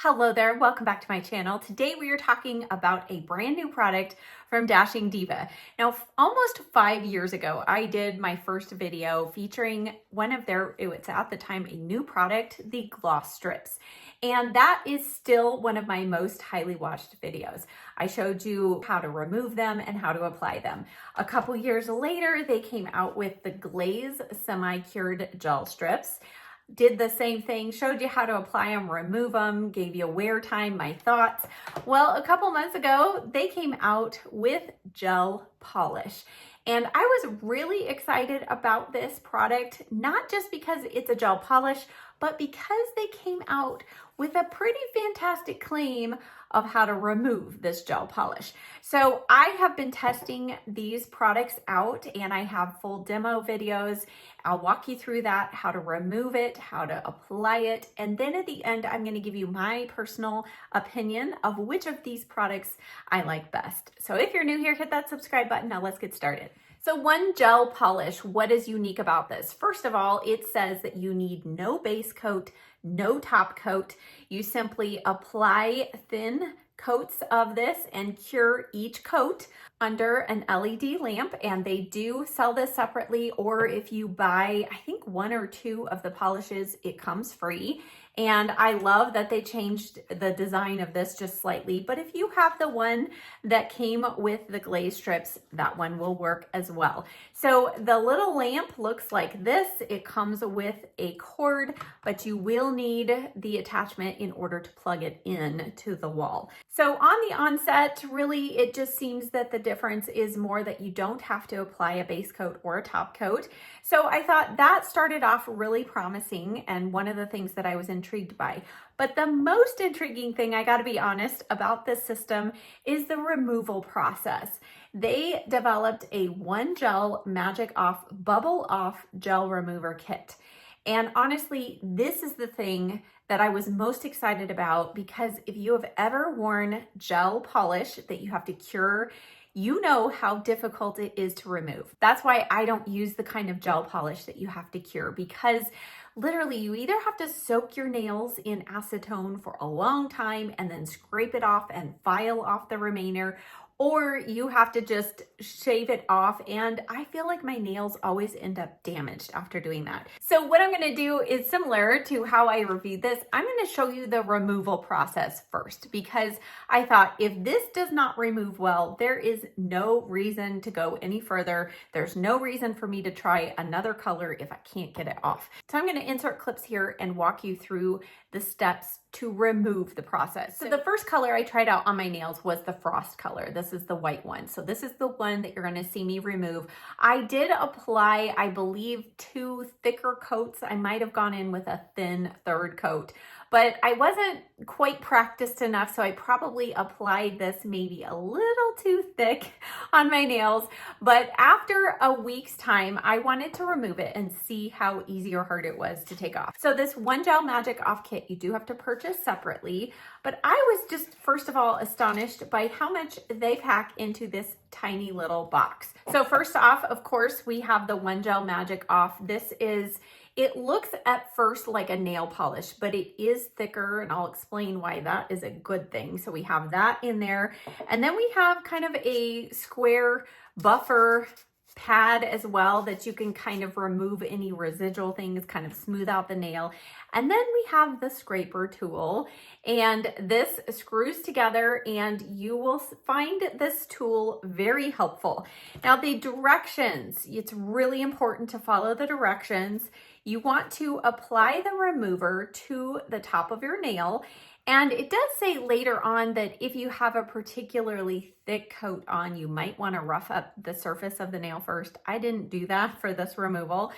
Hello there, welcome back to my channel. Today we are talking about a brand new product from Dashing Diva. Now, almost 5 years ago, I did my first video featuring one of their, it was at the time a new product, the gloss strips. And that is still one of my most highly watched videos. I showed you how to remove them and how to apply them. A couple years later, they came out with the Glaze semi-cured gel strips. Did the same thing, showed you how to apply them, remove them, gave you wear time, my thoughts. Well, a couple months ago, they came out with gel polish. And I was really excited about this product, not just because it's a gel polish, but because they came out with a pretty fantastic claim of how to remove this gel polish. So I have been testing these products out and I have full demo videos. I'll walk you through that, how to remove it, how to apply it. And then at the end, I'm going to give you my personal opinion of which of these products I like best. So if you're new here, hit that subscribe button. Now let's get started. So one gel polish, what is unique about this? First of all, it says that you need no base coat, no top coat. You simply apply thin coats of this and cure each coat under an LED lamp, and they do sell this separately, or if you buy, I think 1 or 2 of the polishes, it comes free. And I love that they changed the design of this just slightly, but if you have the one that came with the glaze strips, that one will work as well. So the little lamp looks like this. It comes with a cord, but you will need the attachment in order to plug it in to the wall. So on the onset, really, it just seems that the difference is more that you don't have to apply a base coat or a top coat. So I thought that started off really promising and one of the things that I was intrigued by. But the most intriguing thing, I gotta be honest, about this system is the removal process. They developed a one gel magic off, bubble off gel remover kit. And honestly, this is the thing that I was most excited about, because if you have ever worn gel polish that you have to cure, you know how difficult it is to remove. That's why I don't use the kind of gel polish that you have to cure, because literally you either have to soak your nails in acetone for a long time and then scrape it off and file off the remainder, or you have to just shave it off. And I feel like my nails always end up damaged after doing that. So what I'm gonna do is similar to how I reviewed this. I'm gonna show you the removal process first, because I thought if this does not remove well, there is no reason to go any further. There's no reason for me to try another color if I can't get it off. So I'm gonna insert clips here and walk you through the steps to remove the process. So the first color I tried out on my nails was the frost color. This is the white one. So this is the one that you're gonna see me remove. I did apply, I believe, 2 thicker coats. I might have gone in with a thin third coat, but I wasn't quite practiced enough, so I probably applied this maybe a little too thick on my nails. But after a week's time, I wanted to remove it and see how easy or hard it was to take off. So this one gel magic off kit, you do have to purchase separately, but I was just first of all astonished by how much they pack into this tiny little box. So first off, of course, we have the one gel magic off. It looks at first like a nail polish, but it is thicker, and I'll explain why that is a good thing. So we have that in there. And then we have kind of a square buffer pad as well that you can kind of remove any residual things, kind of smooth out the nail. And then we have the scraper tool, and this screws together, and you will find this tool very helpful. Now the directions, it's really important to follow the directions. You want to apply the remover to the top of your nail. And it does say later on that if you have a particularly thick coat on, you might want to rough up the surface of the nail first. I didn't do that for this removal.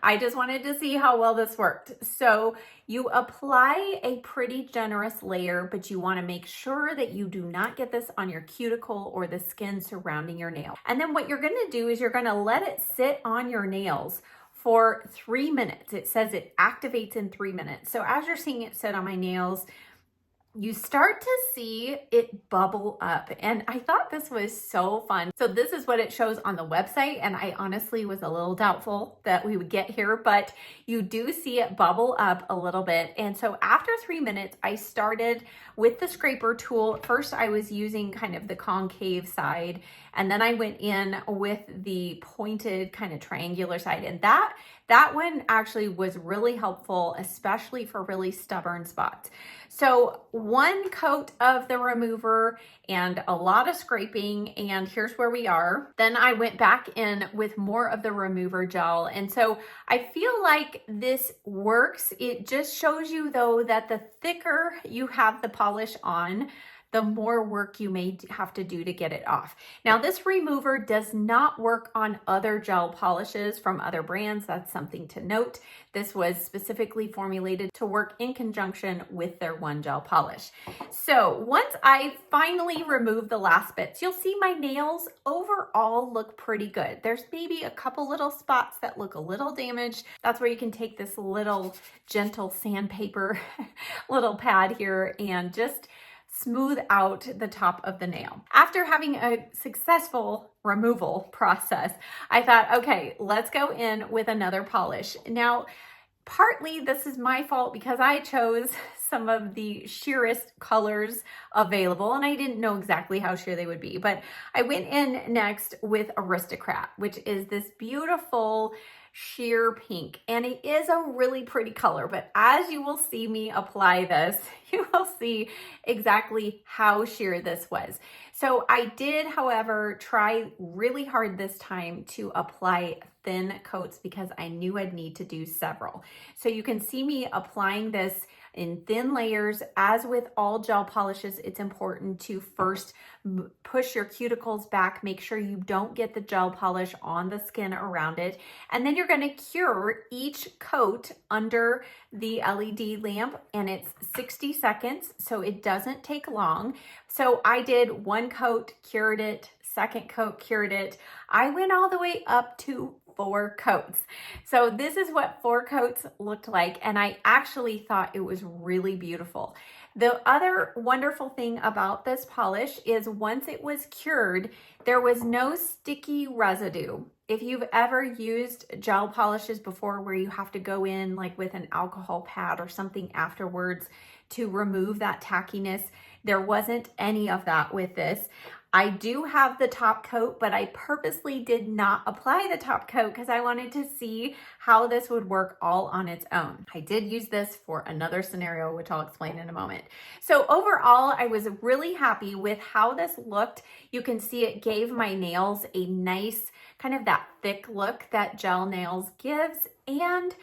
I just wanted to see how well this worked. So you apply a pretty generous layer, but you want to make sure that you do not get this on your cuticle or the skin surrounding your nail. And then what you're going to do is you're going to let it sit on your nails for 3 minutes. It says it activates in 3 minutes. So as you're seeing it sit on my nails, you start to see it bubble up. And I thought this was so fun. So this is what it shows on the website. And I honestly was a little doubtful that we would get here, but you do see it bubble up a little bit. And so after 3 minutes, I started with the scraper tool. First, I was using kind of the concave side, and then I went in with the pointed kind of triangular side. And that one actually was really helpful, especially for really stubborn spots. So 1 coat of the remover and a lot of scraping, and here's where we are. Then I went back in with more of the remover gel. And so I feel like this works. It just shows you though that the thicker you have the polish on, the more work you may have to do to get it off. Now, this remover does not work on other gel polishes from other brands. That's something to note. This was specifically formulated to work in conjunction with their one gel polish. So once I finally removed the last bits, you'll see my nails overall look pretty good. There's maybe a couple little spots that look a little damaged. That's where you can take this little gentle sandpaper little pad here and just smooth out the top of the nail. After having a successful removal process, I thought, okay, let's go in with another polish. Now, partly this is my fault because I chose some of the sheerest colors available and I didn't know exactly how sheer they would be, but I went in next with Aristocrat, which is this beautiful sheer pink, and it is a really pretty color, but as you will see me apply this, you will see exactly how sheer this was. So I did, however, try really hard this time to apply thin coats because I knew I'd need to do several. So you can see me applying this in thin layers. As with all gel polishes, it's important to first push your cuticles back, make sure you don't get the gel polish on the skin around it, and then you're going to cure each coat under the LED lamp, and it's 60 seconds, so it doesn't take long. So I did 1 coat, cured it, 2nd coat, cured it. I went all the way up to 4 coats. So this is what 4 coats looked like, and I actually thought it was really beautiful. The other wonderful thing about this polish is once it was cured, there was no sticky residue. If you've ever used gel polishes before where you have to go in like with an alcohol pad or something afterwards to remove that tackiness, there wasn't any of that with this. I do have the top coat, but I purposely did not apply the top coat because I wanted to see how this would work all on its own. I did use this for another scenario, which I'll explain in a moment. So overall, I was really happy with how this looked. You can see it gave my nails a nice kind of that thick look that gel nails gives, and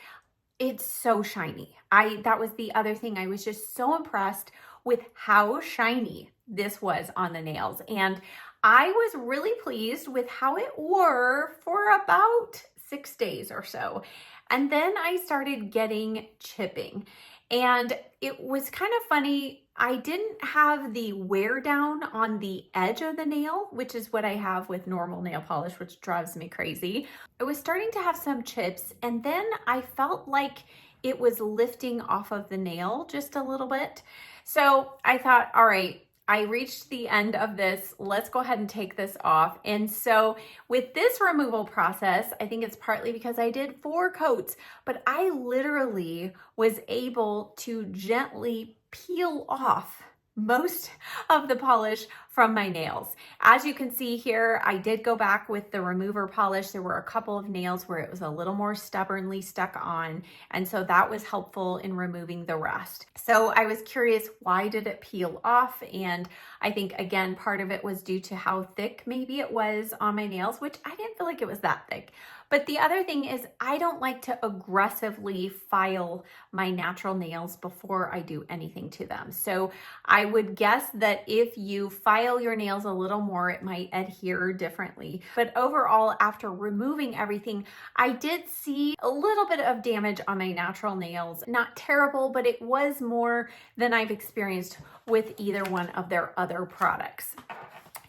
it's so shiny. That was the other thing. I was just so impressed with how shiny this was on the nails. And I was really pleased with how it wore for about 6 days or so. And then I started getting chipping. And it was kind of funny. I didn't have the wear down on the edge of the nail, which is what I have with normal nail polish, which drives me crazy. It was starting to have some chips, and then I felt like it was lifting off of the nail just a little bit. So I thought, all right, I reached the end of this. Let's go ahead and take this off. And so with this removal process, I think it's partly because I did 4 coats, but I literally was able to gently peel off most of the polish from my nails. As you can see here, I did go back with the remover polish. There were a couple of nails where it was a little more stubbornly stuck on, and so that was helpful in removing the rest. So I was curious, why did it peel off? And I think, again, part of it was due to how thick maybe it was on my nails, which I didn't feel like it was that thick. But the other thing is I don't like to aggressively file my natural nails before I do anything to them. So I would guess that if you file your nails a little more, it might adhere differently. But overall, after removing everything, I did see a little bit of damage on my natural nails. Not terrible, but it was more than I've experienced with either one of their other products.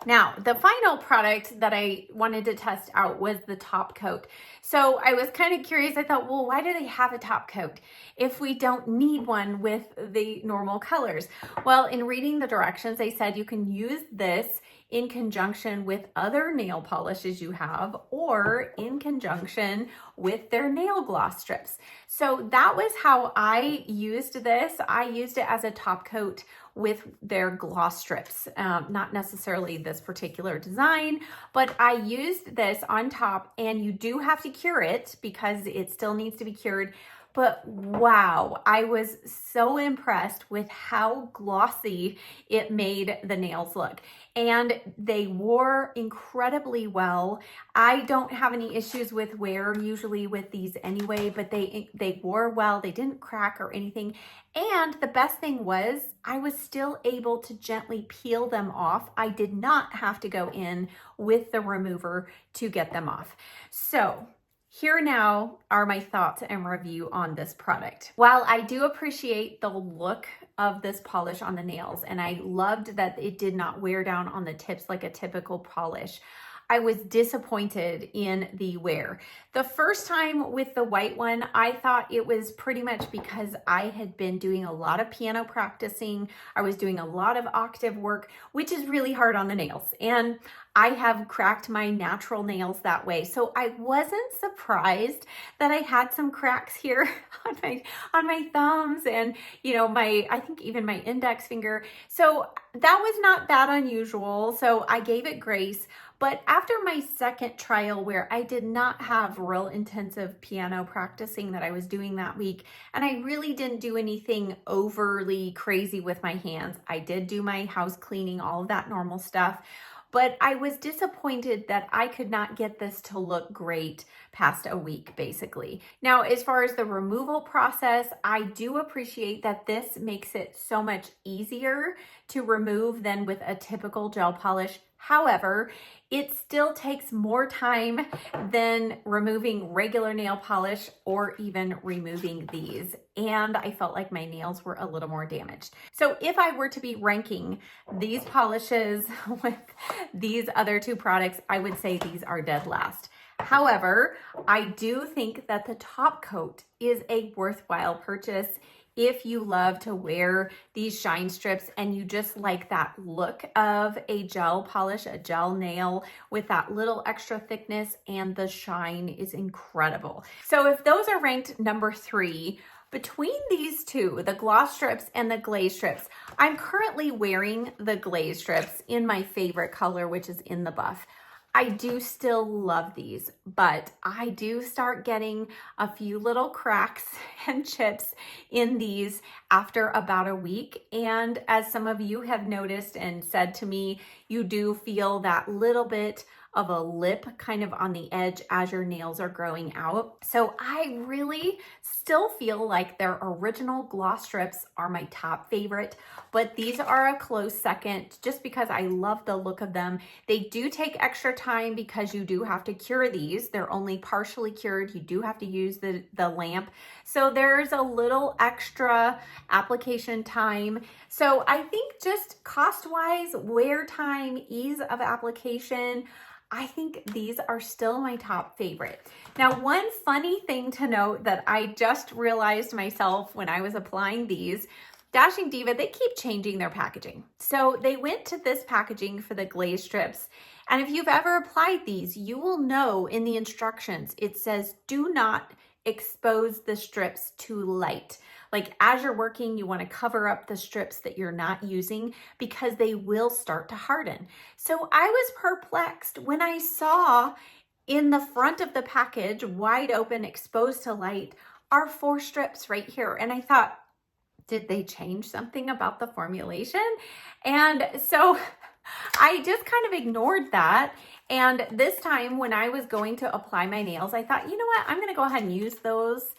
Now, the final product that I wanted to test out was the top coat. So I was kind of curious. I thought, well, why do they have a top coat if we don't need one with the normal colors? Well, in reading the directions, they said you can use this in conjunction with other nail polishes you have, or in conjunction with their nail gloss strips. So that was how I used this. I used it as a top coat with their gloss strips, not necessarily this particular design, but I used this on top, and you do have to cure it because it still needs to be cured. But wow, I was so impressed with how glossy it made the nails look. And they wore incredibly well. I don't have any issues with wear usually with these anyway, but they wore well. They didn't crack or anything. And the best thing was I was still able to gently peel them off. I did not have to go in with the remover to get them off. So here now are my thoughts and review on this product. While I do appreciate the look of this polish on the nails, and I loved that it did not wear down on the tips like a typical polish, I was disappointed in the wear. The first time with the white one, I thought it was pretty much because I had been doing a lot of piano practicing. I was doing a lot of octave work, which is really hard on the nails. And I have cracked my natural nails that way. So I wasn't surprised that I had some cracks here on my thumbs and, you know, I think even my index finger. So that was not that unusual. So I gave it grace. But after my second trial, where I did not have real intensive piano practicing that I was doing that week, and I really didn't do anything overly crazy with my hands, I did do my house cleaning, all of that normal stuff, but I was disappointed that I could not get this to look great past a week, basically. Now, as far as the removal process, I do appreciate that this makes it so much easier to remove than with a typical gel polish. However, it still takes more time than removing regular nail polish or even removing these. And I felt like my nails were a little more damaged. So if I were to be ranking these polishes with these other two products, I would say these are dead last. However, I do think that the top coat is a worthwhile purchase if you love to wear these shine strips and you just like that look of a gel polish, a gel nail with that little extra thickness, and the shine is incredible. So if those are ranked number 3, between these two, the gloss strips and the glaze strips, I'm currently wearing the glaze strips in my favorite color, which is in the buff. I do still love these, but I do start getting a few little cracks and chips in these after about a week. And as some of you have noticed and said to me, you do feel that little bit of a lip kind of on the edge as your nails are growing out. So I really still feel like their original gloss strips are my top favorite, but these are a close second just because I love the look of them. They do take extra time because you do have to cure these. They're only partially cured. You do have to use the lamp. So there's a little extra application time. So I think just cost-wise, wear time, ease of application, I think these are still my top favorite. Now, one funny thing to note that I just realized myself when I was applying these, Dashing Diva, they keep changing their packaging. So they went to this packaging for the glaze strips. And if you've ever applied these, you will know in the instructions, it says, do not expose the strips to light. Like as you're working, you want to cover up the strips that you're not using because they will start to harden. So I was perplexed when I saw in the front of the package, wide open, exposed to light, are 4 strips right here. And I thought, did they change something about the formulation? And so I just kind of ignored that. And this time when I was going to apply my nails, I thought, you know what, I'm going to go ahead and use those.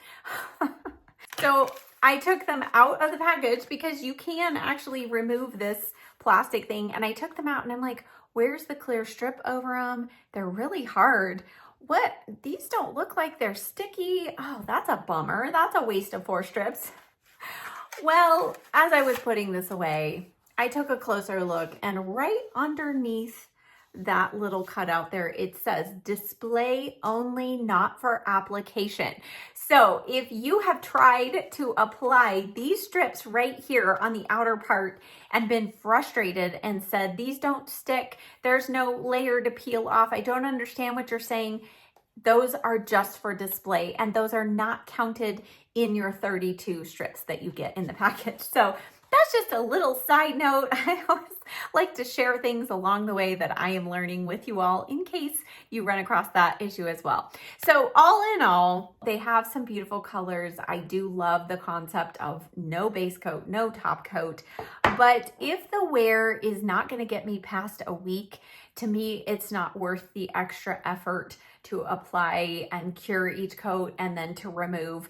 So I took them out of the package because you can actually remove this plastic thing. And I took them out and I'm like, where's the clear strip over them? They're really hard. What? These don't look like they're sticky. Oh, that's a bummer. That's a waste of 4 strips. Well, as I was putting this away, I took a closer look, and right underneath that little cutout there, it says display only, not for application. So if you have tried to apply these strips right here on the outer part and been frustrated and said, these don't stick, there's no layer to peel off, I don't understand what you're saying, those are just for display, and those are not counted in your 32 strips that you get in the package. So that's just a little side note. I always like to share things along the way that I am learning with you all in case you run across that issue as well. So all in all, they have some beautiful colors. I do love the concept of no base coat, no top coat. But if the wear is not going to get me past a week, to me, it's not worth the extra effort to apply and cure each coat and then to remove.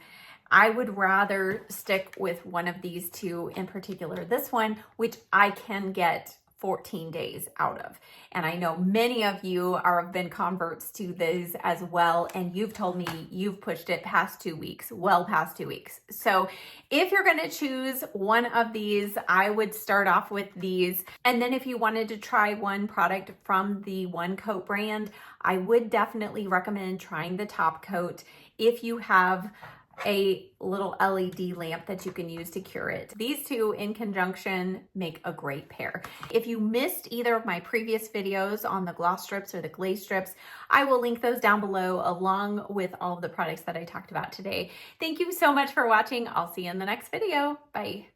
I would rather stick with one of these two in particular. This one, which I can get 14 days out of. And I know many of you have been converts to these as well. And you've told me you've pushed it past 2 weeks, well past 2 weeks. So if you're going to choose one of these, I would start off with these. And then if you wanted to try one product from the One Coat brand, I would definitely recommend trying the top coat if you have a little LED lamp that you can use to cure it. These two in conjunction make a great pair. If you missed either of my previous videos on the gloss strips or the glaze strips, I will link those down below along with all of the products that I talked about today. Thank you so much for watching. I'll see you in the next video. Bye.